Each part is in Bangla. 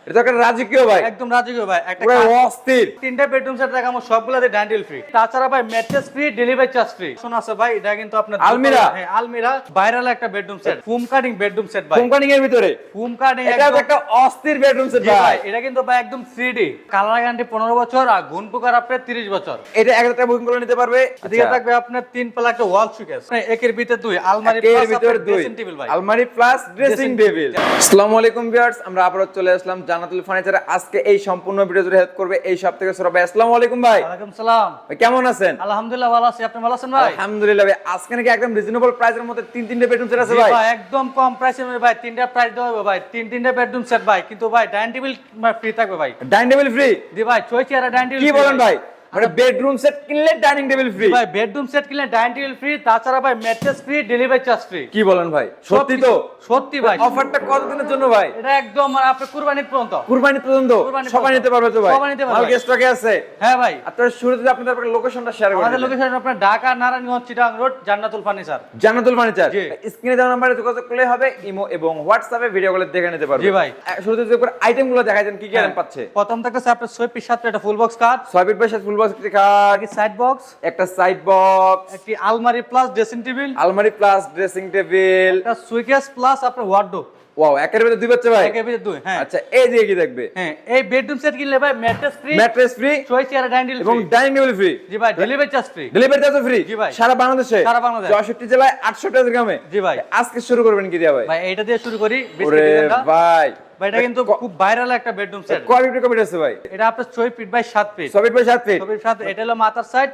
এটা তো একটা রাজকীয় ভাই, একদম রাজকীয় ভাই। একটা পুরো অস্থির। তিনটা বেডরুম সেট দেখাবো, সবগুলাতে ডাইনিং ফ্রি। তাছাড়া ভাই mattress free, delivery charge free. শোনা আছে ভাই, এটা কিন্তু আপনার আলমিরা? হ্যাঁ আলমিরা, ভাইরাল একটা bedroom set, foam cutting bedroom set ভাই। কোম্পানি এর ভিতরে ফুম কাটিং এটা তো একটা অস্থির বেডরুম সেট ভাই। এটা কিন্তু ভাই একদম 3D, কালার গ্যারান্টি 15 বছর আর গুণ পোকার আপনার 30 বছর। এটা 1000 টাকা বুকিং করে নিতে পারবে। এদিকে থাকবে আপনার 3 পাল্লা একটা ওয়াল শোকেস, একের ভিতরে 2 আলমারি এর প্লাস ভিতরে আপনার 2 ড্রেসিং টেবিল ভাই। আলমারি প্লাস ড্রেসিং টেবিল। আসসালামু আলাইকুম ভিউয়ার্স, আমরা আবারো চলে আসলাম জান্নাতুল ফার্নিচারে। আজকে এই সম্পূর্ণ ভিডিও জুড়ে হেল্প করবে এই সব থেকে সৌরভ ভাই। আসসালামু আলাইকুম ভাই। ওয়ালাইকুম সালাম ভাই কেমন আছেন? আলহামদুলিল্লাহ ভালো আছি, আপনি ভালো আছেন ভাই? আলহামদুলিল্লাহ ভাই। আজকে নাকি একদম রিজনেবল প্রাইসের মধ্যে তিনটা বেডরুম সেট আছে জি ভাই। ভাই একদম কম প্রাইসের মধ্যে ভাই তিনটা প্রাইস দেওয়া হবে ভাই, তিনটা বেডরুম সেট ভাই, কিন্তু ভাই ডাইনিং টেবিল ফ্রি থাকবে ভাই। Dining table free? জি ভাই, ছয় চেয়ার ডাইনিং টেবিল। কি বলেন ভাই? মানে বেডরুম সেট কিনলে ডাইনিং টেবিল ফ্রি? ভাই বেডরুম সেট কিনলে ডাইনিং টেবিল ফ্রি, তাছাড়া ভাই mattress free, delivery charge free. কি বলেন ভাই? সত্যি তো? সত্যি ভাই। অফারটা কতদিনের জন্য ভাই? এটা একদম মানে আপনি কুরবানি পর্যন্ত। কুরবানি পর্যন্ত সবাই নিতে পারবে তো ভাই? সবাই নিতে পারবে। মাল কি স্টকে আছে? হ্যাঁ ভাই। আপনারা শুরুতে আপনাদের লোকেশনটা শেয়ার করুন। আমাদের লোকেশন আপনার ঢাকা নারায়ণগঞ্জ চিটাগাং রোড, জান্নাতুল ফার্নিচার। জান্নাতুল ফার্নিচার। জি। স্ক্রিনে দেওয়া নম্বরে যোগাযোগ করলে হবে, ইমো এবং হোয়াটসঅ্যাপে ভিডিও কলে দেখে নিতে পারবে। জি ভাই। শুরুতে যে আইটেমগুলো দেখাই দেন, কি কি আইটেম পাচ্ছে? প্রথম থাকতেছে আপনার 6 পিস 7 একটা ফুল বক্স কাট, 6 ফিট বাই 7 ফুল বক্স খাট, সাইড বক্স, একটা সাইড বক্স, একটি আলমারি প্লাস ড্রেসিং টেবিল, আলমারি প্লাস ড্রেসিং টেবিল, একটা সুইকেস প্লাস আপনার ওয়ার্ডরোব। ওয়াও, একের ভিতরে দুই বাচ্চা ভাই? একের ভিতরে 2। হ্যাঁ। আচ্ছা, এই দিয়ে কি দেখবে? হ্যাঁ, এই বেডরুম সেট কিনলে ভাই ম্যাট্রেস ফ্রি, ম্যাট্রেস ফ্রি, ছয় চেয়ার ডাইনিং টেবিল এবং ফ্রি। Dining table free. জি ভাই, delivery charge free. Delivery charge free? জি ভাই। সারা বাংলাদেশে? সারা বাংলাদেশ। 64 জেলায় 800 গ্রামে? জি ভাই। আজকে শুরু করবেন কি দিয়া ভাই? ভাই এটা দিয়ে শুরু করি, ওরে ভাই, ভাই এটা কিন্তু খুব ভাইরাল একটা বেডরুম সেট। কোয়ালিটি কমিট আছে ভাই? এটা আপনার 6 feet by 7 feet. 6 feet by 7 feet. 6 feet 7, এটা হলো মাথার সাইড,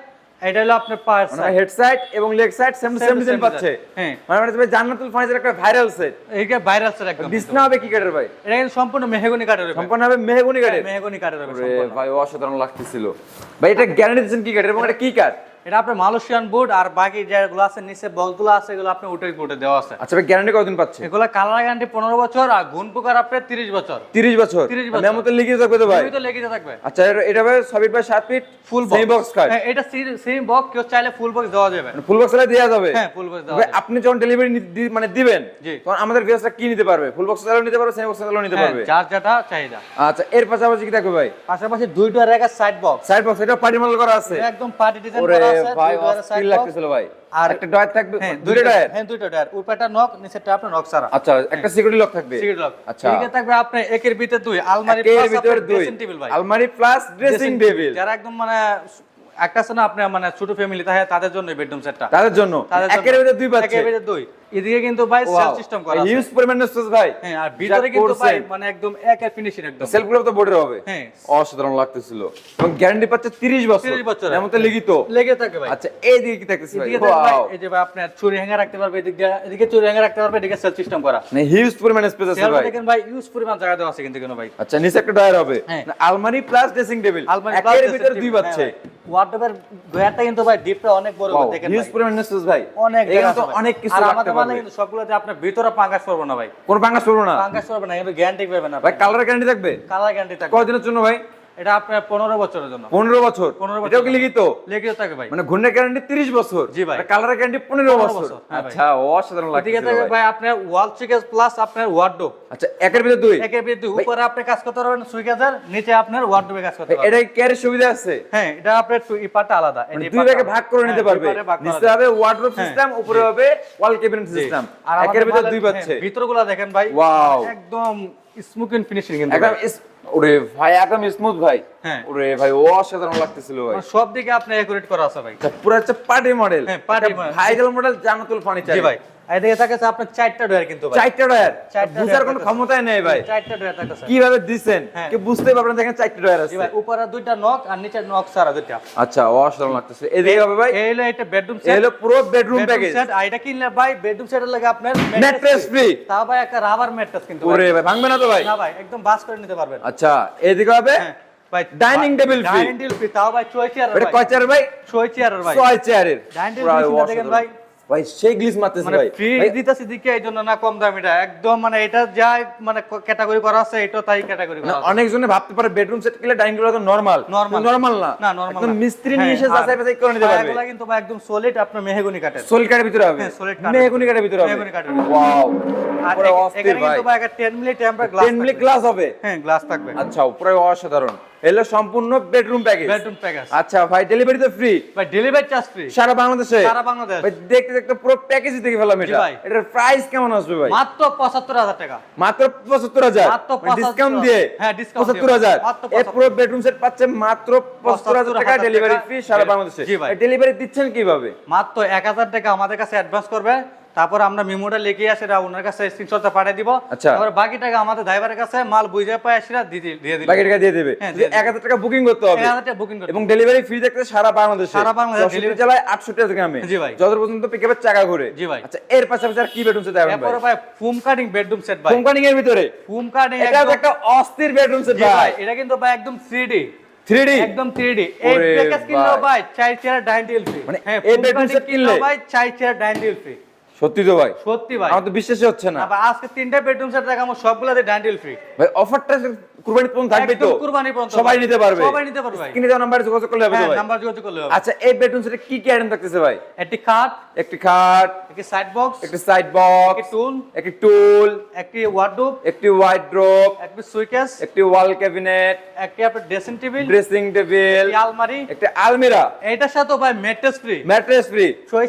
এটা হলো আপনার পায়ের মানে সাইড। হেড সাইড এবং leg side same Same design design পাচ্ছে। হ্যাঁ। মানে ভাই জান্নাতুল ফার্নিচার একটা ভাইরাল সেট। এইটা ভাইরাল সেট একদম। বিছনা হবে কি কাঠের ভাই? এটা কিন্তু সম্পূর্ণ মেহগনি কাঠের হবে। সম্পূর্ণ হবে মেহগনি কাঠের? মেহগনি কাঠের হবে ওরে সম্পূর্ণ। ভাই অসাধারণ লাগতেছিল ভাই। এটা গ্যারান্টি দিচ্ছেন কি কাঠের এবং এটা কি কাঠ? এটা আপনার মালয়েশিয়ান বোর্ড, আর বাকি যেগুলো আছে নিচে বক্সগুলো আছে এগুলো আপনি উঠে বোর্ডে দেওয়া আছে। আচ্ছা ভাই, গ্যারান্টি কতদিন পাচ্ছে? এগুলো কালার গ্যারান্টি 15 বছর আর গুণ পোকার আপনার 30 বছর। 30 বছর? 30 বছর। মেমোতে লিখে থাকবে তো ভাই? এই তো লেগে থাকবে। আচ্ছা, এটা ভাই 6 feet by 7 feet full semi box কাঠ? হ্যাঁ, এটা সেম বক্স, কেউ চাইলে ফুল বক্স দেওয়া যাবে। ফুল বক্স এর দেয়া যাবে? হ্যাঁ, ফুল বক্স দেওয়া ভাই যাবে। আপনি যখন ডেলিভারি মানে দিবেন, জি। তখন আমাদের ভিউয়ার্সরা কি নিতে পারবে? ফুল বক্স চালাও নিতে পারবে, সেমি বক্স চালাও নিতে হ্যাঁ, পারবে? যার যেটা চাহিদা। আচ্ছা, এর পাশাপাশি কি থাকবে ভাই? পাশাপাশি দুই ডোর একটা সাইড বক্স। সাইড বক্স, এটা পার্টি মডেল করা আছে? একদম পার্টি ডিজাইন ওরে করা আছে, ভাই দুই ডোর অস্থির সাইড বক্স। লাগতেছিল ভাই। আর আর একটা ডয়ার থাকবে, হ্যাঁ, দুটো ডয়ার? হ্যাঁ, দুইটা ডয়ার, উপরটা নক, নিচেরটা আপনার নক ছাড়া। আচ্ছা, একটা সিকিউরিটি লক থাকবে? Cigarette lock. আচ্ছা, এদিকে থাকবে আপনার একের ভিতরে 2 আলমারি একের প্লাস ভিতরে আপনার দুই ড্রেসিং টেবিল ভাই। আলমারি প্লাস ড্রেসিং টেবিল। যারা একদম মানে একটা আছে না আপনার মানে ছোট ফ্যামিলি থাকে তাদের জন্য বেডরুম সেটটা। তাদের জন্য একের ভিতরে দুই পাচ্ছে? একের ভিতরে 2। এদিকে কিন্তু ভাই সেলফ সিস্টেম করা আছে। হিউজ পরিমাণের স্পেস ভাই। হ্যাঁ, আর ভিতরে কিন্তু ভাই মানে একদম একের ফিনিশিং একদম। সেলফগুলো তো বোর্ডের হবে? হ্যাঁ। অসাধারণ লাগতেছিল এবং গ্যারান্টি পাচ্ছে 30 বছর। 30 বছর। এমনতে লিখিত লেগে থাকে ভাই। আচ্ছা, এই দিকে কি থাকতেছে ভাই? এদিকে থাকবে ভাই, ওয়াও, এই যে ভাই আপনার চুরি হ্যাঙ্গার রাখতে পারবে, এদিকে চুরি হ্যাঙ্গার রাখতে পারবে, এদিকে সেলফ সিস্টেম করা। মানে হিউজ পরিমাণের স্পেস আছে সেলফ ভাই। দেখেন ভাই, ইউজ পরিমাণ জায়গা দেওয়া আছে কিন্তু কেন ভাই। আচ্ছা, নিচে একটা ডয়ার হবে। হ্যাঁ। আলমারি প্লাস ড্রেসিং টেবিল, আলমারি প্লাস একের ভিতরে দুই পাচ্ছে। ওয়ার্ডরোবের ডয়ারটা কিন্তু ভাই ডিপটা অনেক বড় দেখেন হিউজ ভাই। পরিমাণের স্পেস ভাই। অনেক এখানে জায়গা তো আছে ভাই। অনেক কিছু আর রাখতে আমাদের মানে পারবে। কিন্তু সবগুলোতে আপনার ভিতরে পাঙ্গাস করবো না ভাই। কোন ভাঙা করবো না? পাঙ্গাস করবে না, কিন্তু গ্যারান্টি পাবেন না ভাই। কালার গ্যারান্টি থাকবে? কালার গ্যারান্টি থাকবে। কতদিনের জন্য ভাই? এটা আপনার 15 বছরের জন্য। 15 বছর? 15 বছর। এটাও কি লিখিত? লেগে থাকে ভাই। মানে ঘূর্ণের গ্যারান্টি 30 বছর? জি ভাই। কালার গ্যারান্টি 15 বছর? বছর, হ্যাঁ ভাই। আচ্ছা, অসাধারণ এদিকে লাগতেছে থাকে ভাই। ভাই আপনার ওয়াল সুইকেস প্লাস আপনার ওয়ার্ডরোব। আচ্ছা, একের ভিতরে দুই? একের ভিতরে 2, উপরে আপনি কাজ করতে পারবেন সুইকেসের, নিচে আপনার ওয়ার্ডরোবে কাজ করতে ভাই, পারবেন। এটা ক্যারি সুবিধা আছে? হ্যাঁ, এটা আপনার এই পার্টটা আলাদা। মানে দুই ভাগে ভাগ করে নিতে পারবে? নিচে হবে ওয়ার্ডরোব হ্যাঁ, সিস্টেম, উপরে হবে ওয়াল ক্যাবিনেট সিস্টেম। একের ভিতরে দুই পাচ্ছে? ভিতরগুলো দেখেন ভাই, ওয়াও, একদম স্মুথ ফিনিশিং কিন্তু একদম ভাই। ওরে ভাই, একদম স্মুথ ভাই। হ্যাঁ। ওরে ভাই, অসাধারণ লাগতেছিল ভাই। মানে সব দিকে আপনি একুরেট করা আছে ভাই। পুরো হচ্ছে পার্টি মডেল। হ্যাঁ, party model। ভাইরাল মডেল জান্নাতুল ফার্নিচার। জি ভাই। এদিকে থাকে আপনার 4টা ডয়ার কিন্তু ভাই। 4টা ডয়ার? চারটা বুঝার ডয়ার কোনো থাকতেছে। ক্ষমতাই নেই ভাই। 4টা ডয়ার থাকে স্যার। কিভাবে দিবেন হ্যাঁ। কি বুঝতে পারবেন? দেখেন 4টা ডয়ার জি আছে। ভাই, উপরে দুইটা নক আর নিচে নক ছাড়া দুইটা। আচ্ছা, অসাধারণ লাগতেছে। এদিকে হবে ভাই? এই হলো এটা বেডরুম এই সেট। হলো পুরো বেডরুম প্যাকেজ। সেট, আর এটা কিনলে ভাই বেডরুম সেটের লাগে আপনার ম্যাট্রেস ফ্রি। তাও ভাই একটা রাবার ম্যাট্রেস কিন্তু ওরে ভাই, ভাঙবে না তো ভাই? না ভাই, একদম বাস করে নিতে পারবেন। আচ্ছা, এদিকে হবে হ্যাঁ ভাই, dining table free. Dining table free, তাও ভাই 6 চেয়ারের এটা ভাই। কয় চেয়ার ভাই? 6 চেয়ারের ভাই। 6 চেয়ারের। ডাইনিং টেবিল ফ্রি দেখেন ভাই, ভাই সেই গ্লিজ মারতেছে মানে ভাই ফ্রি ভাই, দিতেছি দিকে এই জন্য না কম দাম, এটা একদম মানে এটা যা মানে ক্যাটাগরি করা আছে এটা তাই ক্যাটাগরি মানে করা আছে। অনেকজনে ভাবতে পারে বেডরুম সেট কিনলে ডাইনিং টেবিল তো নরমাল Normal। নরমাল না না, normal একদম না। মিস্ত্রি হ্যাঁ, নিয়ে এসে আর যাচাই বাছাই করে নিতে পারবে পায়াগুলা কিন্তু ভাই একদম সলিড আপনার মেহগনি কাঠের। সোল কাঠের ভিতরে হবে হ্যাঁ, solid কাঠের মেহগনি কাঠের ভিতরে হবে মেহগনি কাঠের ভিতরে। ওয়াও আর পুরো এখানে অস্থির ভাই কিন্তু ভাই একটা 10 milli temper glass 10 milli glass হবে হ্যাঁ, গ্লাস থাকবে। আচ্ছা পুরো অসাধারণ এলো সম্পূর্ণ বেডরুম প্যাকেজ বেডরুম প্যাকেজ। আচ্ছা ভাই ডেলিভারি তো ফ্রি ভাই ডেলিভারি চার্জ ফ্রি সারা বাংলাদেশে সারা বাংলাদেশ। ভাই দেখতে দেখতে পুরো প্যাকেজই দেখে ফেললাম জি এটা ভাই। এটার প্রাইস কেমন আসবে ভাই মাত্র ৭৫,০০০ টাকা। মাত্র ৭৫,০০০ মাত্র ডিসকাউন্ট ৭৫,০০০ দিয়ে হ্যাঁ, discount দিয়ে। ৭৫,০০০ মাত্র এই পুরো বেডরুম সেট পাচ্ছে মাত্র ৭৫,০০০ টাকা ৭৫,০০০ ডেলিভারি টাকা। ফ্রি সারা বাংলাদেশে জি ভাই। ডেলিভারি দিচ্ছেন কিভাবে মাত্র ১,০০০ টাকা আমাদের কাছে অ্যাডভান্স করবে, তারপর আমরা মেমোটা লিখে সেটা ওনার কাছে স্ক্রিনশটটা পাঠিয়ে দিব। আচ্ছা। তারপর বাকি টাকা আমাদের ড্রাইভারের কাছে মাল বুঝে পায় সেটা দিয়ে দিল। বাকি টাকা দিয়ে দেবে হ্যাঁ, দিয়ে দিবে। ১,০০০ টাকা বুকিং করতে হবে ১,০০০ টাকা বুকিং করতে এবং ডেলিভারি ফ্রি দেখতে সারা বাংলাদেশে সারা বাংলাদেশে ৬৪ delivery- জেলায় ৬৮ গ্রামে জি ভাই। যত পর্যন্ত পিকআপের চাকা ঘুরে জি ভাই। আচ্ছা এর পাশাপাশি আর কি বেডরুম সেট দেবেন এরপর ভাই ভাই ফুম কাটিং বেডরুম সেট ভাই। কোম্পানি এর ভিতরে ফুম কাটিং এটা তো একটা অস্থির বেডরুম সেট ভাই এটা কিন্তু ভাই একদম 3D 3D একদম 3D। এই ওরে প্যাকেজ কিনলেও ভাই। ভাই 4 চেয়ার ডাইনিং টেবিল ফ্রি। মানে হ্যাঁ, এই ফুম bedroom কাটিং set কিনলেও কিনলে? ভাই 4 চেয়ার ডাইনিং টেবিল ফ্রি। সত্যি তো ভাই সত্যি ভাই। আমার তো বিশ্বাসই হচ্ছে না আবার আজকে 3টা বেডরুম সেট দেখাবো সবগুলাতে ডাইনিং টেবিল ফ্রি। ভাই অফারটা কুরবানি পর্যন্ত থাকবে তো একদম কুরবানি পর্যন্ত সবাই নিতে পারবে সবাই নিতে পারবে ভাই। কিনে দেওয়া নাম্বারে যোগাযোগ করলে হবে তো হ্যাঁ, ভাই নাম্বার যোগাযোগ করলে হবে। আচ্ছা এই বেডরুম সেটে কি কি আইটেম থাকতেছে ভাই একটি খাট, একটি খাট একটি সাইড বক্স, একটি সাইড বক্স একটি টুল, একটি টুল একটি ওয়ার্ডরোব, একটি ওয়াইড্রোব একটি সুইকেস, একটি ওয়াল ক্যাবিনেট একটি আপনার ড্রেসিং টেবিল, ড্রেসিং টেবিল একটি আলমারি। একটি আলমিরা এইটার সাথে ভাই mattress free, mattress free 4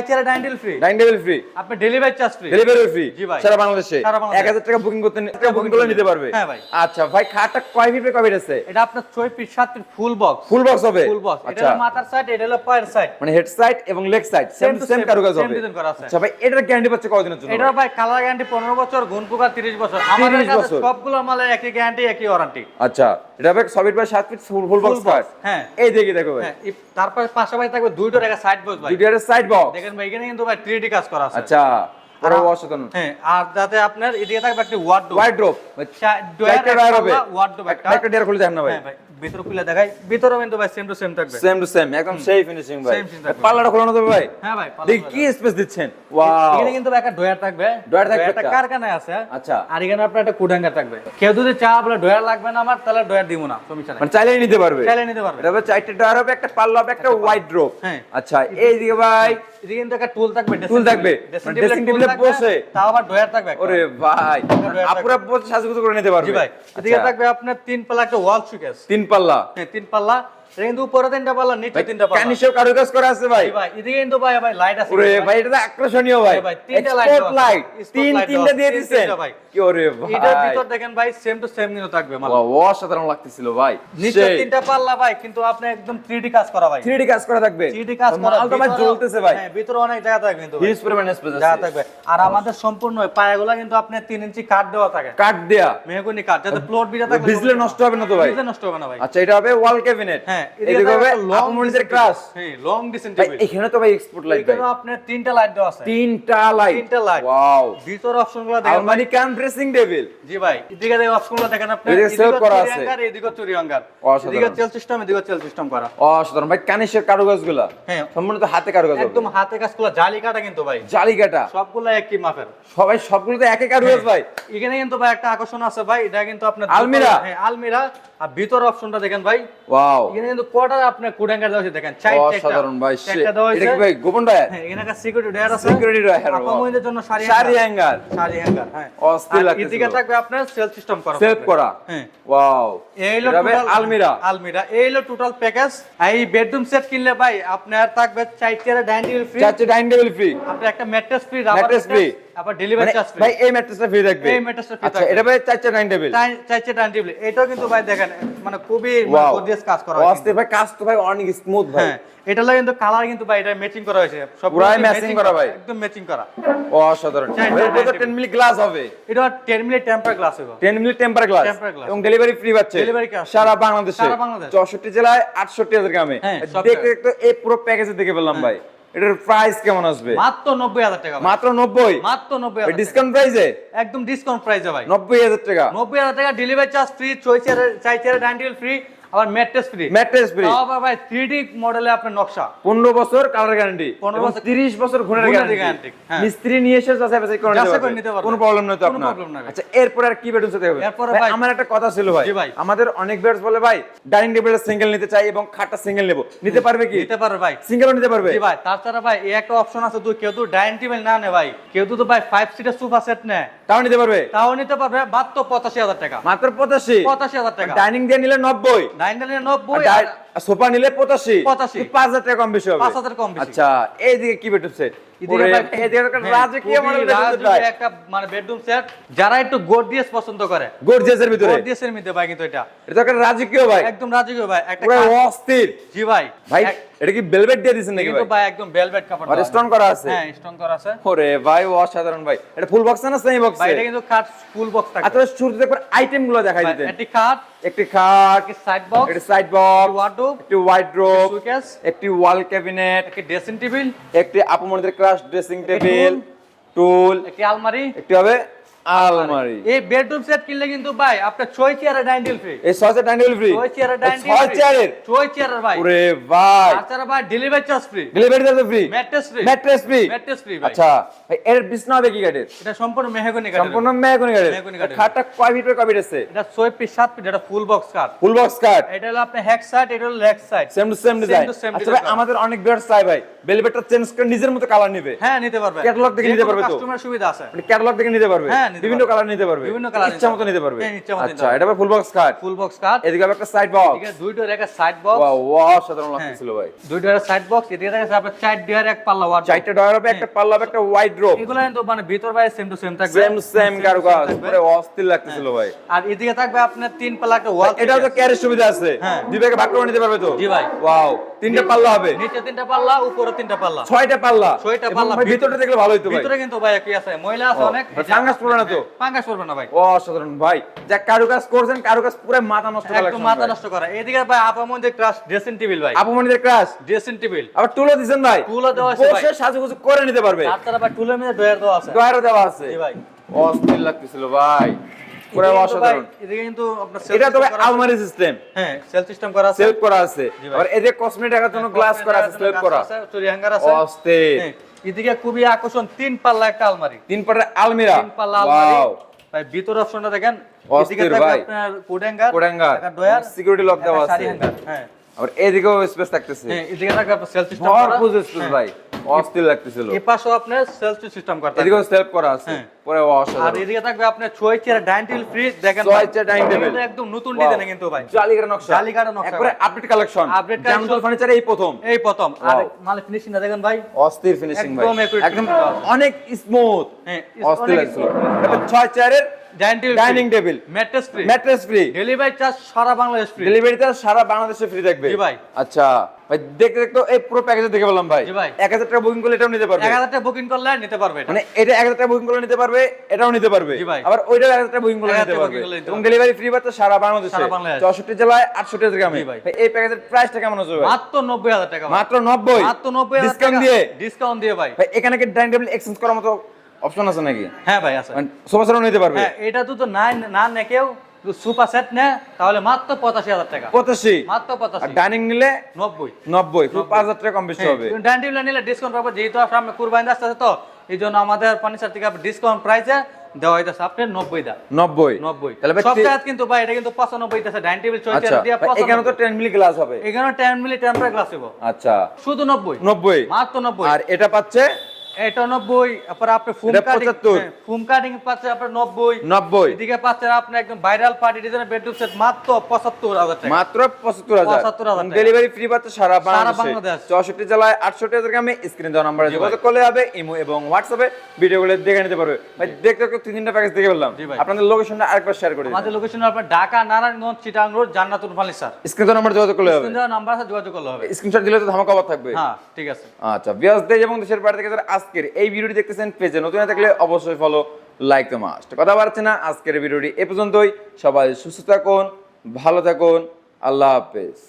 chair dining table free, dining table free আপনার delivery charge free. Delivery free জি ভাই। সারা বাংলাদেশে সারা বাংলাদেশে। ১,০০০ টাকা বুকিং করতে বুকিং করলে নিতে পারবে হ্যাঁ ভাই। আচ্ছা ভাই খাটটা কয় ফিট বাই কয় ফিট আছে এটা আপনার 6 feet 7 feet full box. Full box হবে ফুল বক্স। এটা আচ্ছা হলো মাথার সাইড, এটা হলো পায়ের সাইড। মানে হেড সাইড এবং leg side same Same to to same same, কারুকাজ same হবে design করা আছে। আচ্ছা ভাই এটার গ্যারান্টি পাচ্ছে কতদিনের জন্য এটা ভাই কালার গ্যারান্টি 15 বছর, গুণ পোকা 30 বছর। আমাদের 30 কাছে বছর। সবগুলো মালের একই গ্যারান্টি একই ওয়ারেন্টি। আচ্ছা এটা ভাই 6 feet by 7 feet full box box, কাট হ্যাঁ। এই দেখি দেখো ভাই হ্যাঁ, তারপর পাশাপাশি থাকবে দুইটার একটা সাইড বক্স ভাই। দুইটার সাইড বক্স দেখেন ভাই এখানে কিন্তু ভাই 3D কাজ করা আছে। আচ্ছা পুরো আর- অসাধারণ হ্যাঁ, আর যাতে আপনার এদিকে থাকবে একটা ওয়ার্ডরোব। ওয়াইড্রোব চারটা ডয়ার হবে ওয়ার্ডরোব একটা। একটা ডয়ার খুলে দেন না ভাই হ্যাঁ ভাই, ভিতর খুলে দেখাই। ভিতরে কিন্তু ভাই সেম টু সেম থাকবে। সেম টু সেম একদম সেই ফিনিশিং ভাই Same finish থাকবে। পাল্লাটা খোলানো দেবে ভাই হ্যাঁ ভাই, দেখি কি স্পেস দিচ্ছেন ওয়াও এখানে কিন্তু ভাই একটা ডয়ার থাকবে। ডয়ার থাকবে ডয়ারটা একটা। কারখানায় আছে। আচ্ছা আর এখানে আপনার একটা কুডাঙ্গার থাকবে। কেউ যদি চায় বলে ডয়ার লাগবে না আমার, তাহলে ডয়ার দিব না, সমস্যা নাই। মানে চাইলেই নিতে পারবে চাইলে নিতে পারবে। এটা হবে চারটা ডয়ার হবে একটা পাল্লা হবে একটা ওয়াইড্রোব হ্যাঁ। আচ্ছা এইদিকে ভাই এদিকে কিন্তু একটা টুল থাকবে, টুল থাকবে, মানে dressing table এ বসে। তাও আবার ডয়ার থাকবে একটা। ওরে ভাই ডয়ার আপুরা বসে সাজুগুজু করে নিতে পারবে জি ভাই, এদিকে আচ্ছা, থাকবে আপনার 3 পাল্লা একটা ওয়াল সুকেস। 3 পাল্লা হ্যাঁ, 3 পাল্লা। এটা কিন্তু উপরে 3টা পাল্লা, নিচে 3টা পাল্লা। কানিশেও কারুকাজ করা আছে ভাই জি ভাই, এদিকে কিন্তু ভাই লাইট আছে। ওরে ভাই এটা তো আকর্ষণীয় ভাই ভাই, 3টা লাইট স্পট দেওয়া আছে। লাইট Spotlight তিনটা দেওয়া দিয়ে আছে, দিবেন তিনটা ভাই। কি ওরে ভাই এটার ভিতর দেখেন ভাই সেম টু সেম কিন্তু থাকবে মাল। ওয়াও অসাধারণ লাগতেছিল ভাই নিচে সেই 3টা পাল্লা ভাই, কিন্তু আপনি একদম 3D কাজ করা ভাই। 3D কাজ করা থাকবে 3D কাজ করা। মালটা ভাই ভিতরে- জ্বলতেছে ভাই হ্যাঁ, ভিতরে অনেক জায়গা থাকবে কিন্তু ভাই। হিউজ পরিমাণ স্পেস জায়গা আছে থাকবে। আর আমাদের সম্পূর্ণ পায়াগুলা কিন্তু আপনি 3 ইঞ্চি কাঠ দেওয়া থাকে। কাট দেয়া মেহগনি কাঠ, যাতে ফ্লোর বিটা থাকে। বিজলি নষ্ট হবে না তো ভাই বিজলি নষ্ট হবে না ভাই। আচ্ছা এটা হবে ওয়াল ক্যাবিনেট হ্যাঁ, এদিকে হবে লং আপমনিদের ক্লাস হ্যাঁ, লং ডিসেন্ট ভাই টেবিল। এখানে তো ভাই এক্সপোর্ট লাইট ভাই এখানে আপনার 3টা লাইট দেওয়া আছে। তিনটা লাইট 3টা লাইট। ওয়াও ভিতর অপশনগুলো দেখেন ভাই। আলমারি কাম ড্রেসিং টেবিল জি ভাই, এদিকে দেখেন অপশনগুলো দেখেন আপনি। এদিকে save করা আছে। এদিকে চুরি হাঙ্গার, অসাধারণ। এদিকে চেল সিস্টেম, এদিকে চেল সিস্টেম করা। অসাধারণ ভাই কানিশের কারুকাজগুলা হ্যাঁ, সম্পূর্ণ তো হাতে কারুকাজ হবে একদম হাতে কাজ করা জালি কাটা কিন্তু ভাই। জালি কাটা সবগুলো একই মাপের। সবাই সবগুলো তো একই কারুকাজ ভাই এখানে কিন্তু ভাই একটা আকর্ষণ আছে ভাই, এটা কিন্তু আপনার আলমিরা। হ্যাঁ, আলমিরা। আর ভিতর অপশনটা দেখেন ভাই, ওয়াও এখানে কিন্তু কোয়ার্টার আপনার কুডাঙ্গার দেওয়া আছে দেখেন। অসাধারণ ভাই সে চারটা দেওয়া এটা হয়েছে। কি ভাই গোপন ডয়ার হ্যাঁ, এখানে একটা সিকিউরিটি ডয়ার আছে। সিকিউরিটি ডয়ার আপামনিদের জন্য শাড়ি শাড়ি হ্যাঙ্গার শাড়ি হ্যাঙ্গার। হ্যাঁ, অস্থির আর লাগতেছিল। এদিকে থাকবে আপনার সেল সিস্টেম করা। সেভ করা হ্যাঁ, ওয়াও এই হলো এটা হবে total- আলমিরা আলমিরা এই হলো টোটাল প্যাকেজ। এই বেডরুম সেট কিনলে ভাই আপনার থাকবে 4 চেয়ার ডাইনিং টেবিল ফ্রি, চারটে ডাইনিং টেবিল ফ্রি আপনার একটা mattress free, rubber Mattress free। আবার ডেলিভারি মানে চার্জ ফ্রি। ভাই এই ম্যাট্রেসটা ফ্রি থাকবে এই ম্যাট্রেসটা free আচ্ছা থাকবে। এটা ভাই চারটে dining table 4 chair dining table, এটাও কিন্তু ভাই দেখেন মানে খুবই ওয়াও গর্জিয়াস কাজ করা হয়েছে। অস্থির ভাই কাজ তো ভাই অনেক স্মুথ ভাই হ্যাঁ, এটা লাগে কিন্তু কালার কিন্তু ভাই এটা ম্যাচিং করা হয়েছে। সব পুরাই matching করা ভাই। একদম ম্যাচিং করা। অসাধারণ চারটে ভাই dining 10 মিলি গ্লাস হবে এটা 10 মিনিট টেম্পার গ্লাস হবে। 10 milli temper glass Temper glass। এবং ডেলিভারি ফ্রি পাচ্ছে Delivery cash সারা বাংলাদেশে সারা বাংলাদেশ। 64 জেলায় 68,000 গ্রামে হ্যাঁ, সব দেখতে দেখতে এই পুরো প্যাকেজে দেখে পেলাম ভাই এটার প্রাইস কেমন আসবে মাত্র 90,000 টাকা ভাই। মাত্র 90 মাত্র 90,000 টাকা। ডিসকাউন্ট প্রাইসে একদম ডিসকাউন্ট প্রাইসে ভাই। 90,000 টাকা 90,000 টাকা delivery charge free, 4 chair dining table free. আবার ম্যাট্রেস ফ্রি। Mattress free. তাও আবার ভাই 3D মডেলে আপনার নকশা। 15 বছর কালার গ্যারান্টি, 15 বছর 30 বছর ঘুণের গ্যারান্টি। হ্যাঁ। মিস্ত্রি নিয়ে এসে যাচাই বাছাই করে নিতে পারবে, কোনো প্রবলেম নেই তো কোনো আপনার। প্রবলেম নাই। আচ্ছা, এরপর আর কি বেডরুম সেট হবে? এরপরে ভাই ভাই আমার একটা কথা ছিল ভাই, জি ভাই। আমাদের অনেক ভিউয়ার্স বলে ভাই ডাইনিং টেবিলটা সিঙ্গেল নিতে চাই এবং খাটটা সিঙ্গেল নেব, নিতে পারবে কি? নিতে পারবে ভাই। সিঙ্গেলও নিতে পারবে? জি ভাই। তাছাড়া ভাই এই একটা অপশন আছে, কেউ তো ডাইনিং টেবিল না নেয় ভাই, কেউ তো ভাই 5 সিটার সোফা সেট নেয়, তাও নিতে পারবে? তাও নিতে পারবে মাত্র 85,000 টাকা। মাত্র 85? 85,000 টাকা। ডাইনিং দিয়ে নিলে 90, ডাইনিং টেবিল 90, সোফা নিলে 85, 85 5,000 টাকা কম বেশি হবে। 5,000 কম বেশি। আচ্ছা, এইদিকে কি বেডরুম সেট? এদিকে ভাই এইদিকে একটা রাজকীয় মডেল বেডরুম সেট ভাই, একটা মানে বেডরুম সেট, যারা একটু গর্জিয়াস পছন্দ করে, গর্জিয়াসের ভিতরে, গর্জিয়াসের মধ্যে ভাই, কিন্তু এটা এটা তো একটা রাজকীয় ভাই, একদম রাজকীয় ভাই। একটা পুরো অস্থির জি ভাই। ভাই। এটা কি ভেলভেট দিয়ে দিয়েছেন নাকি কিন্তু ভাই? ভাই একদম ভেলভেট কাপড় আর স্টোন করা আছে? হ্যাঁ, স্টোন করা আছে ওরে ভাই অসাধারণ ভাই। এটা ফুল বক্স না সেমি বক্স? ভাই এটা কিন্তু খাট ফুল বক্স থাকে। আচ্ছা, শুরুতে একবার আইটেম গুলো দেখাই দিতেন। একটি খাট, একটি খাট, একটি সাইড বক্স, একটি সাইড বক্স, ওয়ার্ডরোব, একটি ওয়ার্ডরোব, সুকেস, একটি ওয়াল ক্যাবিনেট, একটি ড্রেসিং টেবিল, একটি আপমনিদের ক্রাশ ড্রেসিং টেবিল, টুল, একটি আলমারি, একটি হবে আলমারি। এই বেডরুম সেট কিনলে কিন্তু ভাই আপনার 6 চেয়ারের ডাইনিং টেবিল ফ্রি। এই 6 ডাইনিং টেবিল ফ্রি? 6 চেয়ারের ডাইনিং টেবিল 6 চেয়ারের? 6 চেয়ারের ভাই। ওরে ভাই, তাছাড়া ভাই delivery charge free, delivery charge free, mattress free, mattress free, mattress free ভাই। আচ্ছা ভাই, এর বিছনা হবে কি কাঠের? এটা সম্পূর্ণ মেহগনি কাঠের। সম্পূর্ণ মেহগনি কাঠের। মেহগনি কাঠের। খাটটা কয় ফিট বাই কয় ফিট আছে? এটা 6 ফিট 7 ফিট, এটা ফুল বক্স কাঠ। ফুল বক্স কাট, এটা হলো আপনার হ্যাক সাইড, এটা হলো leg side, same to same design. to same আচ্ছা design ভাই, আমাদের অনেক ভিউয়ার্স চাই ভাই ভেলভেটটা চেঞ্জ করে নিজের মতো কালার নেবে, হ্যাঁ নিতে পারবে। ক্যাটালগ দেখে নিতে পারবে তো? কাস্টমার সুবিধা আছে। মানে ক্যাটালগ দেখে নিতে পারবে, হ্যাঁ, নিতে বিভিন্ন পারবে। কালার নিতে পারবে, বিভিন্ন colour ইচ্ছা মতো নিতে পারবে। হ্যাঁ, ইচ্ছা মতো নিতে আচ্ছা, পারবে। এটা ফুল বক্স কাট, ফুল বক্স কাঠ। এদিকে হবে একটা সাইড বক্স। এদিকে দুই ডোর একটা সাইড বক্স। ওয়াও ওয়াও, সাধারণ হ্যাঁ। লাগতেছিল ভাই। দুই ডোরের সাইড বক্স। এদিকে আছে আপনার 4 ডোরের এক পাল্লা ওয়ার্ড। চারটা ডয়ার হবে, একটা পাল্লা হবে, একটা ওয়াইড ড্রপ, এগুলো কিন্তু মানে ভিতর বাইরে সেম টু সেম থাকবে, সেম সেম কারুকাজ, থাকবে। পুরো অস্থির লাগতেছিল ভাই। আর এদিকে থাকবে আপনার 3 পাল্লা একটা ওয়াল। এটাও তো ক্যারেজ সুবিধা আছে, হ্যাঁ। দুই ভাগে ভাগ করে নিতে পারবে তো? জি ভাই। ওয়াও, তিনটা পাল্লা হবে, নিচে 3টা পাল্লা, উপরে 3টা পাল্লা, 6টা পাল্লা। 6টা এবং পাল্লা। ভাই ভিতরটা দেখলে ভালো হইতো ভাই। ভিতরে কিন্তু ভাই কি আছে, ময়লা আছে অনেক। ফাঙ্গাস পড়বে না তো? ফাঙ্গাস পড়বে না ভাই। অসাধারণ ভাই, যা কারুকাজ করছেন, কারুকাজ পুরো মাথা নষ্ট একদম কালেকশন মাথা নষ্ট করা। এদিকে ভাই আপামনিদের ক্রাশ ড্রেসিং টেবিল ভাই, আপমনিদের ক্রাশ ড্রেসিং টেবিল। আবার টুলও দিবেন ভাই, টুলও দেওয়া আছে ভাই। বসে সাজুগুজু করে নিতে পারবে, তাছাড়া ভাই টুলের মধ্যে ডয়ার দেওয়া আছে। ডয়ারও দেওয়া আছে। জি ভাই। অস্থির লাগতেছিল ভাই, পুরো এদিকে কিন্তু ভাই, অসাধারণ। এদিকে কিন্তু আপনার এটা তো ভাই করা আছে। আলমারি সিস্টেম, হ্যাঁ, সেলফ সিস্টেম করা আছে। সেলফ করা আছে। জি ভাই। আবার এই যে কসমেটিক রাখার জন্য গ্লাস করা আছে, সেলফ করা, চুরি হ্যাঙ্গার আছে। অস্থির। হ্যাঁ, এদিকে খুবই আকর্ষণ 3 পাল্লা একটা আলমারি। 3 পাটের আলমিরা, 3 পাল্লা আলমারি। ওয়াও, ভাই ভিতর অপশনটা দেখেন, অস্থির এদিকে থাকবে ভাই। আপনার কোড হ্যাঙ্গার, কোডাঙ্গার, একটা ডয়ার, সিকিউরিটি লক দেওয়া একটা শাড়ি আছে। হ্যাঙ্গার। হ্যাঁ, আবার এদিকেও স্পেস থাকতেছে, হ্যাঁ, এদিকে থাকবে আপনার সেলফ সিস্টেম করা। ভরপুর স্পেস ভাই, অস্থির লাগতেছিল। এই পাশেও আপনার সেলফ সিস্টেম করা থাকবে। এদিকেও সেলফ করা আছে, হ্যাঁ। পুরো আর অসাধারণ। এদিকে থাকবে আপনার 6 চেয়ার ডাইনিং টেবিল ফ্রি। দেখেন 6 চেয়ার ডাইনিং টেবিল, কিন্তু একদম নতুন ডিজাইন কিন্তু ভাই, জালিকাটা নকশা, জালিকাটা নকশা একবারে ভাই। Update collection, Update collection। জামতুল ফার্নিচারে এই প্রথম। এই প্রথম। আর Wow। মানে ফিনিশিংটা দেখেন ভাই, অস্থির ফিনিশিং ভাই, একদম accurate একদম finishing দেওয়া আছে। অনেক স্মুথ, হ্যাঁ, অস্থির অনেক লাগছিল। smooth। এটা 6 চেয়ারের dining table table, mattress free, mattress free, delivery charge সারা বাংলাদেশ ফ্রি। ডেলিভারিতে সারা বাংলাদেশে ফ্রি থাকবে। জি ভাই। আচ্ছা ভাই, দেখতে দেখতে এই পুরো প্যাকেজে দেখে বললাম ভাই, জি ভাই। 1000 টাকা বুকিং করলে এটাও নিতে পারবে, 1000 টাকা বুকিং করলে নিতে পারবে এটা। মানে এটা 1000 টাকা বুকিং করলে নিতে পারবে, এটাও নিতে পারবে। জি ভাই। আবার ওইটাও 1000 টাকা বুকিং করলে 1000 নিতে টাকা পারবে, booking করলে নিতে এবং পারবে। ডেলিভারি ফ্রি পাচ্ছে সারা বাংলাদেশে, সারা বাংলাদেশ। 64 জেলায় 800 গ্রামে। জি ভাই। ভাই এই প্যাকেজের প্রাইসটা কেমন আছে ভাই? মাত্র 90000 টাকা ভাই। মাত্র 90, মাত্র 90000 ডিসকাউন্ট দিয়ে। ডিসকাউন্ট দিয়ে ভাই। ভাই এখানে কি ডাইনিং টেবিল এক্সচেঞ্জ করার মতো অপশন আছে নাকি? হ্যাঁ ভাই আছে। মানে সোফা সেটও নিতে পারবে? হ্যাঁ, এটা তো না না কেউ সুপার সেট নেয় তাহলে মাত্র 85000 টাকা। 85, মাত্র আর 85। ডাইনিং নিলে 90। 90, 5000 টাকা কম বেশি হবে। ডাইনিং টেবিল নিলে ডিসকাউন্ট পাবো, যেহেতু সামনে কুরবানি আসছে, তো এই জন্য আমাদের ফার্নিচার থেকে ডিসকাউন্ট প্রাইসে দেওয়া হইতাছে আপনার 90 দা। 90, 90 তাহলে ভাই সব জায়গায় কিন্তু ভাই এটা কিন্তু 95 দিতেছে। ডাইনিং টেবিল চয়েস আচ্ছা দিয়ে ভাই, এখানে তো 95। 10 মিলি গ্লাস হবে, এখানে 10 মিলি টেম্পার গ্লাস হবে আচ্ছা শুধু 90। 90, মাত্র 90। আর এটা পাচ্ছে এটা 90। তারপর আপনি ফুম এটা কাটিং, 75 ফুম কাটিং পাচ্ছে আপনার 90। 90, এদিকে পাচ্ছেন আপনি একদম ভাইরাল পার্টি ডিজাইনের বেডরুম সেট মাত্র 75000 টাকা। মাত্র 75000, 75,000 টাকা। ডেলিভারি ফ্রি পাচ্ছে সারা বাংলাদেশ। বাংলাদেশে, 64 জেলায় 800 গ্রামে। স্ক্রিন দেওয়া নম্বরে যোগাযোগ করলে হবে, ইমো এবং হোয়াটসঅ্যাপে ভিডিওগুলো দেখে নিতে পারবে। ভাই দেখতে দেখতে 3-3টা প্যাকেজ দেখে বললাম, জি ভাই। আপনাদের লোকেশনটা আরেকবার শেয়ার করে দিন। আমাদের লোকেশন আপনার ঢাকা নারায়ণগঞ্জ চিটাগাং রোড জান্নাতুল ফার্নিচার। স্ক্রিন দেওয়া নম্বরে যোগাযোগ করলে হবে, স্ক্রিন দেওয়া নাম্বার আছে, যোগাযোগ করলে হবে। স্ক্রিনশট দিলে তো ধামাকা অফার থাকবে। হ্যাঁ, ঠিক আছে। আচ্ছা ভিউয়ার্স, দেশ এবং দেশের বাইরে থেকে যারা আজকের এই ভিডিওটি দেখতেছেন পেজে নতুন হয়ে থাকলে অবশ্যই ফলো, লাইক তো মাস্ট। কথা বাড়ছে না, আজকের ভিডিওটি এ পর্যন্তই। সবাই সুস্থ থাকুন, ভালো থাকুন, আল্লাহ হাফেজ।